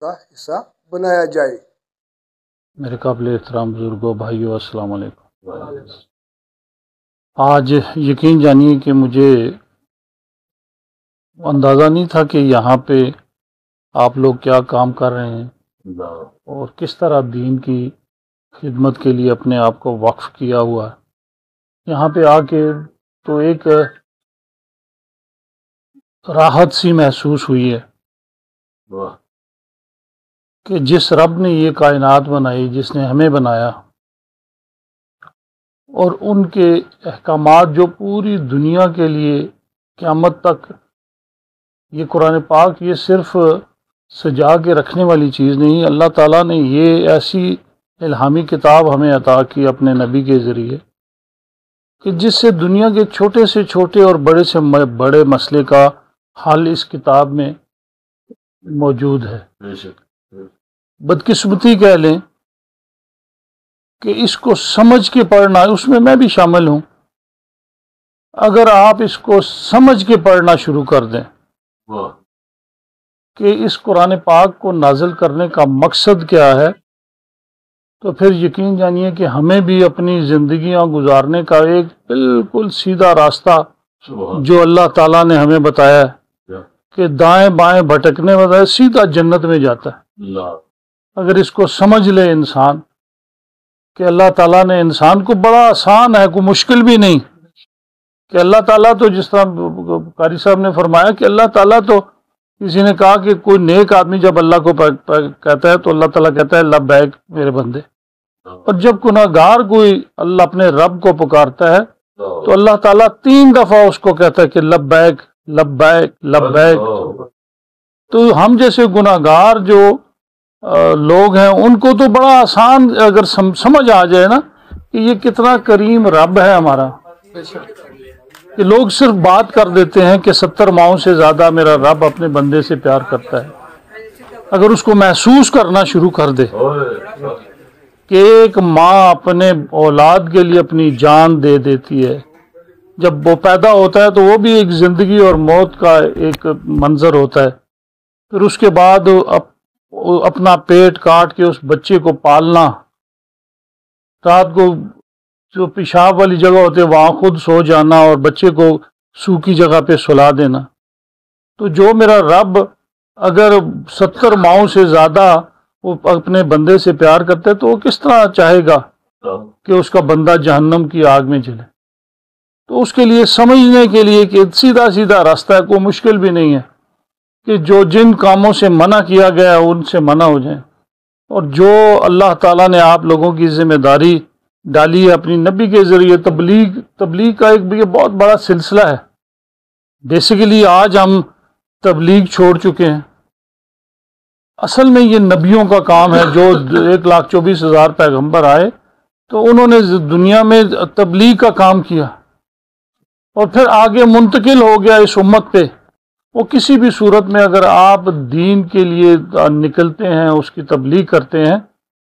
کا حصہ بنایا جائے۔ میرے قابل احترام بزرگوں، بھائیوں، السلام علیکم۔ آج یقین جانیے کہ مجھے اندازہ نہیں تھا کہ یہاں پہ آپ لوگ کیا کام کر رہے ہیں اور کس طرح دین کی خدمت کے لیے اپنے آپ کو وقف کیا ہوا ہے۔ یہاں پہ آ کے تو ایک راحت سی محسوس ہوئی ہے کہ جس رب نے یہ کائنات بنائی، جس نے ہمیں بنایا، اور ان کے احکامات جو پوری دنیا کے لیے قیامت تک، یہ قرآن پاک یہ صرف سجا کے رکھنے والی چیز نہیں، اللہ تعالیٰ نے یہ ایسی الہامی کتاب ہمیں عطا کی اپنے نبی کے ذریعے کہ جس سے دنیا کے چھوٹے سے چھوٹے اور بڑے سے بڑے مسئلے کا حل اس کتاب میں موجود ہے۔ بدقسمتی کہہ لیں کہ اس کو سمجھ کے پڑھنا، اس میں بھی شامل ہوں، اگر آپ اس کو سمجھ کے پڑھنا شروع کر دیں کہ اس قرآن پاک کو نازل کرنے کا مقصد کیا ہے، تو پھر یقین جانیے کہ ہمیں بھی اپنی زندگیاں گزارنے کا ایک بالکل سیدھا راستہ جو اللہ تعالیٰ نے ہمیں بتایا ہے کہ دائیں بائیں بھٹکنے والا سیدھا جنت میں جاتا ہے، اگر اس کو سمجھ لے انسان کہ اللہ تعالیٰ نے انسان کو بڑا آسان ہے، کوئی مشکل بھی نہیں، کہ اللہ تعالیٰ تو جس طرح قاری صاحب نے فرمایا کہ اللہ تعالیٰ تو، کسی نے کہا کہ کوئی نیک آدمی جب اللہ کو کہتا ہے تو اللہ تعالیٰ کہتا ہے لبیک میرے بندے، اور جب گناہگار کوئی اللہ اپنے رب کو پکارتا ہے تو اللہ تعالیٰ 3 دفعہ اس کو کہتا ہے کہ لبیک لبیک لبیک۔ تو ہم جیسے گناہگار جو لوگ ہیں ان کو تو بڑا آسان اگر سمجھ آ جائے نا کہ یہ کتنا کریم رب ہے ہمارا، کہ لوگ صرف بات کر دیتے ہیں کہ 70 ماؤں سے زیادہ میرا رب اپنے بندے سے پیار کرتا ہے، اگر اس کو محسوس کرنا شروع کر دے کہ ایک ماں اپنے اولاد کے لیے اپنی جان دے دیتی ہے، جب وہ پیدا ہوتا ہے تو وہ بھی ایک زندگی اور موت کا ایک منظر ہوتا ہے، پھر اس کے بعد اپنا پیٹ کاٹ کے اس بچے کو پالنا، رات کو جو پیشاب والی جگہ ہوتی ہے وہاں خود سو جانا اور بچے کو سوکھی جگہ پہ سلا دینا، تو جو میرا رب اگر 70 ماؤں سے زیادہ وہ اپنے بندے سے پیار کرتا ہے تو وہ کس طرح چاہے گا کہ اس کا بندہ جہنم کی آگ میں جلے۔ تو اس کے لیے سمجھنے کے لیے کہ سیدھا سیدھا راستہ ہے، کوئی مشکل بھی نہیں ہے کہ جو جن کاموں سے منع کیا گیا ہے ان سے منع ہو جائیں، اور جو اللہ تعالیٰ نے آپ لوگوں کی ذمہ داری ڈالی ہے اپنی نبی کے ذریعے تبلیغ کا ایک بھی بہت بڑا سلسلہ ہے۔ بیسیکلی آج ہم تبلیغ چھوڑ چکے ہیں، اصل میں یہ نبیوں کا کام ہے، جو 1,24,000 پیغمبر آئے تو انہوں نے دنیا میں تبلیغ کا کام کیا اور پھر آگے منتقل ہو گیا اس امت پہ۔ وہ کسی بھی صورت میں اگر آپ دین کے لیے نکلتے ہیں، اس کی تبلیغ کرتے ہیں،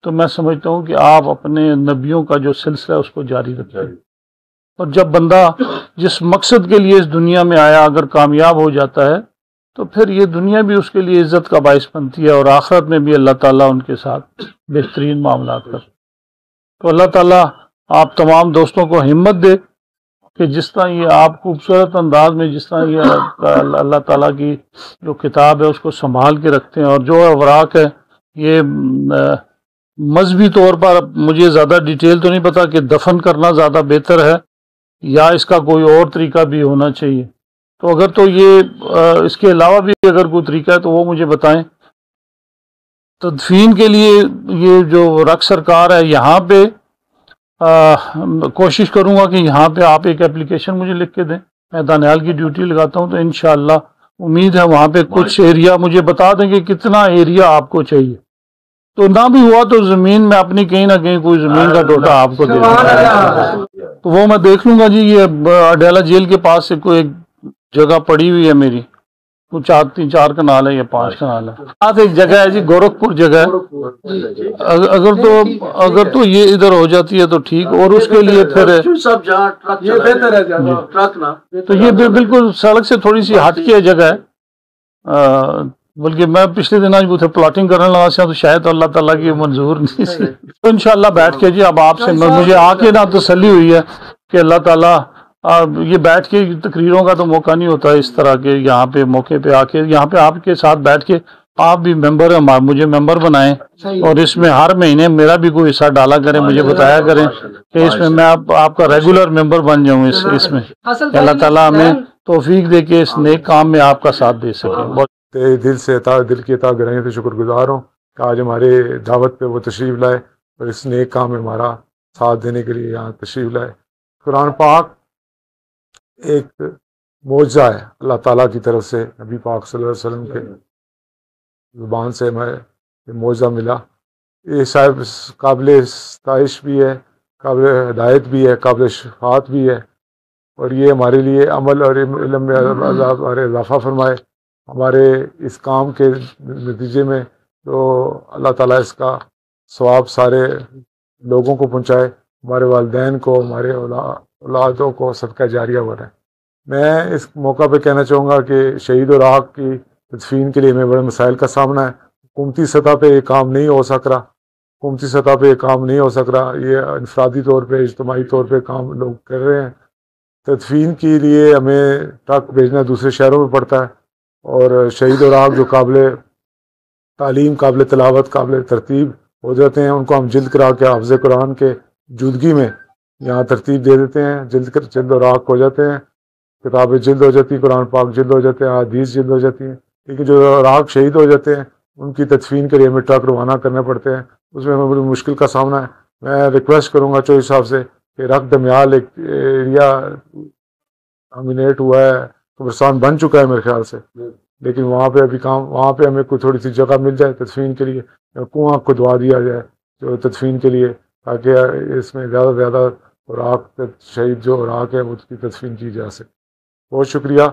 تو میں سمجھتا ہوں کہ آپ اپنے نبیوں کا جو سلسلہ ہے اس کو جاری رکھیں، اور جب بندہ جس مقصد کے لیے اس دنیا میں آیا اگر کامیاب ہو جاتا ہے تو پھر یہ دنیا بھی اس کے لیے عزت کا باعث بنتی ہے، اور آخرت میں بھی اللہ تعالیٰ ان کے ساتھ بہترین معاملات کرتا ہے۔ تو اللہ تعالیٰ آپ تمام دوستوں کو ہمت دے کہ جس طرح یہ آپ خوبصورت انداز میں جس طرح یہ اللہ تعالیٰ کی جو کتاب ہے اس کو سنبھال کے رکھتے ہیں، اور جو اوراق ہے یہ مذہبی طور پر مجھے زیادہ ڈیٹیل تو نہیں پتا کہ دفن کرنا زیادہ بہتر ہے یا اس کا کوئی اور طریقہ بھی ہونا چاہیے، تو اگر تو یہ اس کے علاوہ بھی اگر کوئی طریقہ ہے تو وہ مجھے بتائیں۔ تدفین کے لیے یہ جو رکھ سرکار ہے یہاں پہ کوشش کروں گا کہ یہاں پہ آپ ایک اپلیکیشن مجھے لکھ کے دیں، میں دانیال کی ڈیوٹی لگاتا ہوں تو انشاءاللہ امید ہے وہاں پہ کچھ ایریا مجھے بتا دیں کہ کتنا ایریا آپ کو چاہیے، تو نہ بھی ہوا تو زمین میں اپنی کہیں نہ کہیں کوئی زمین کا ٹوٹا آپ کو دے دوں، تو وہ میں دیکھ لوں گا جی۔ یہ اڈیالہ جیل کے پاس سے کوئی ایک جگہ پڑی ہوئی ہے میری، کچھ 3-4 کنال ہے یا 5 کنال ہے، ساتھ ایک جگہ ہے جی گورکھپور جگہ ہے، اگر تو یہ ادھر ہو جاتی ہے تو ٹھیک، اور اس کے لیے پھر تو یہ بالکل سڑک سے تھوڑی سی ہٹ کے جگہ ہے، بلکہ میں پچھلے دن آج اتنے پلاٹنگ کرنے لگا سا تو شاید اللہ تعالیٰ کی منظور نہیں سی تو انشاءاللہ بیٹھ کے جی اب آپ سے مجھے آ کے نہ تسلی ہوئی ہے کہ اللہ تعالیٰ یہ بیٹھ کے تقریروں کا تو موقع نہیں ہوتا اس طرح کے یہاں پہ موقع پہ آ کے یہاں پہ آپ کے ساتھ بیٹھ کے آپ بھی ممبر ہیں مجھے ممبر بنائیں اور اس میں ہر مہینے میرا بھی کوئی حصہ ڈالا کریں مجھے بتایا کریں کہ اس میں میں آپ کا ریگولر ممبر بن جاؤں اس میں اللہ تعالیٰ ہمیں توفیق دے کے اس نیک کام میں آپ کا ساتھ دے سکیں دل سے دل کی عطا گرہیں تو شکر گزار ہوں کہ آج ہمارے دعوت پہ وہ تشریف لائے اور اس نیک کام میں ہمارا ساتھ دینے کے لیے یہاں تشریف لائے۔ قرآن پاک ایک معجزہ ہے اللہ تعالیٰ کی طرف سے، نبی پاک صلی اللہ علیہ وسلم کے زبان سے ہمیں یہ معجزہ ملا۔ یہ صاحب قابل ستائش بھی ہے، قابل ہدایت بھی ہے، قابل شفاعت بھی ہے، اور یہ ہمارے لیے عمل اور علم میں ہمارے اضافہ فرمائے، ہمارے اس کام کے نتیجے میں تو اللہ تعالیٰ اس کا ثواب سارے لوگوں کو پہنچائے، ہمارے والدین کو، ہمارے اولادوں کو صدقہ جاریہ بنائے۔ میں اس موقع پہ کہنا چاہوں گا کہ شہید و راحق کی تدفین کے لیے ہمیں بڑے مسائل کا سامنا ہے۔ حکومتی سطح پہ یہ کام نہیں ہو سک رہا، حکومتی سطح پہ یہ کام نہیں ہو سک رہا، یہ انفرادی طور پہ اجتماعی طور پہ کام لوگ کر رہے ہیں۔ تدفین کے لیے ہمیں ٹرک بھیجنا دوسرے شہروں میں پڑتا ہے، اور شہید و راحق جو قابل تعلیم، قابل تلاوت، قابل ترتیب ہو جاتے ہیں ان کو ہم جلد کرا کے حافظ قرآن کے موجودگی میں یہاں ترتیب دے دیتے ہیں، جلد و راحق ہو جاتے ہیں، کتابیں جلد ہو جاتی ہیں، قرآن پاک جلد ہو جاتے ہیں، حدیث جلد ہو جاتی ہیں۔ لیکن جو راحق شہید ہو جاتے ہیں ان کی تدفین کے لیے ہمیں ٹرک روانہ کرنے پڑتے ہیں، اس میں ہمیں بڑی مشکل کا سامنا ہے۔ میں ریکویسٹ کروں گا چوہدری صاحب سے کہ رق دمیال ایک ایریا ڈومینیٹ ہوا ہے، قبرستان بن چکا ہے میرے خیال سے، لیکن وہاں پہ ابھی کام، وہاں پہ ہمیں کوئی تھوڑی سی جگہ مل جائے تدفین کے لیے، یا کنواں کھدوا دیا جائے جو تدفین کے لیے، تاکہ اس میں زیادہ سے زیادہ راحق شہید جو راحق ہے اس کی تدفین کی جا سکے۔ بہت شکریہ۔